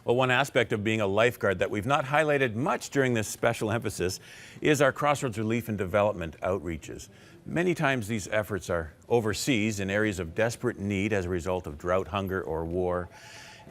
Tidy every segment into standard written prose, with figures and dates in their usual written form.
Well, one aspect of being a lifeguard that we've not highlighted much during this special emphasis is our Crossroads Relief and Development outreaches. Many times these efforts are overseas in areas of desperate need as a result of drought, hunger, or war.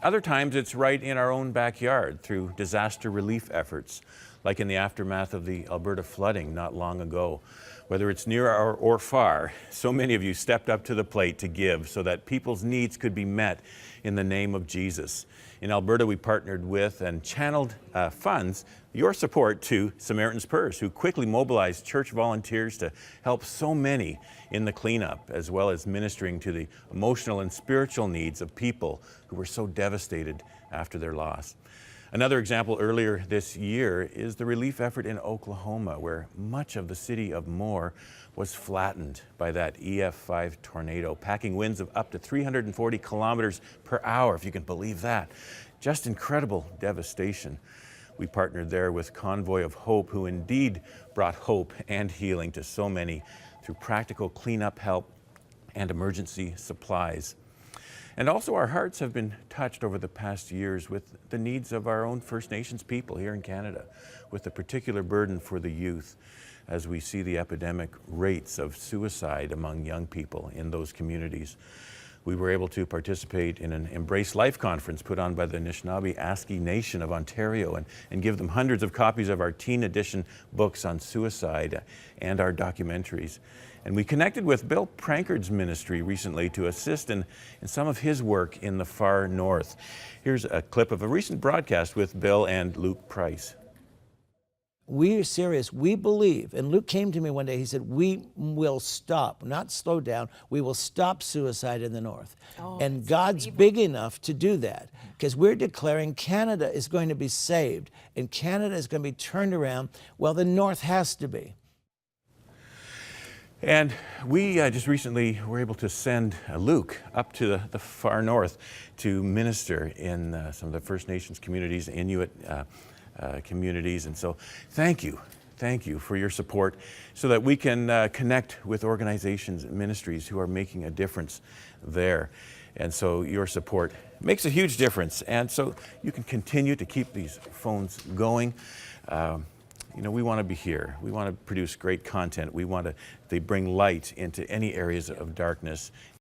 Other times it's right in our own backyard through disaster relief efforts, like in the aftermath of the Alberta flooding not long ago. Whether it's near or far, so many of you stepped up to the plate to give so that people's needs could be met in the name of Jesus. In Alberta, we partnered with and channeled funds, your support, to Samaritan's Purse, who quickly mobilized church volunteers to help so many in the cleanup, as well as ministering to the emotional and spiritual needs of people who were so devastated after their loss. Another example earlier this year is the relief effort in Oklahoma, where much of the city of Moore was flattened by that EF5 tornado, packing winds of up to 340 kilometers per hour, if you can believe that. Just incredible devastation. We partnered there with Convoy of Hope, who indeed brought hope and healing to so many through practical cleanup help and emergency supplies. And also our hearts have been touched over the past years with the needs of our own First Nations people here in Canada, with a particular burden for the youth as we see the epidemic rates of suicide among young people in those communities. We were able to participate in an Embrace Life conference put on by the Anishinaabe Nation of Ontario and give them hundreds of copies of our teen edition books on suicide and our documentaries. And we connected with Bill Prankard's ministry recently to assist in some of his work in the far north. Here's a clip of a recent broadcast with Bill and Luke Price. We are serious. We believe, and Luke came to me one day, he said, we will stop, not slow down, we will stop suicide in the north. And God's big enough to do that, because we're declaring Canada is going to be saved, and Canada is going to be turned around. Well, the north has to be. And we just recently were able to send Luke up to the far north to minister in some of the First Nations communities, Inuit communities. And so thank you for your support so that we can connect with organizations and ministries who are making a difference there. And so your support makes a huge difference. And so you can continue to keep these phones going. You know, we want to be here. We want to produce great content. We want to bring light into any areas of darkness.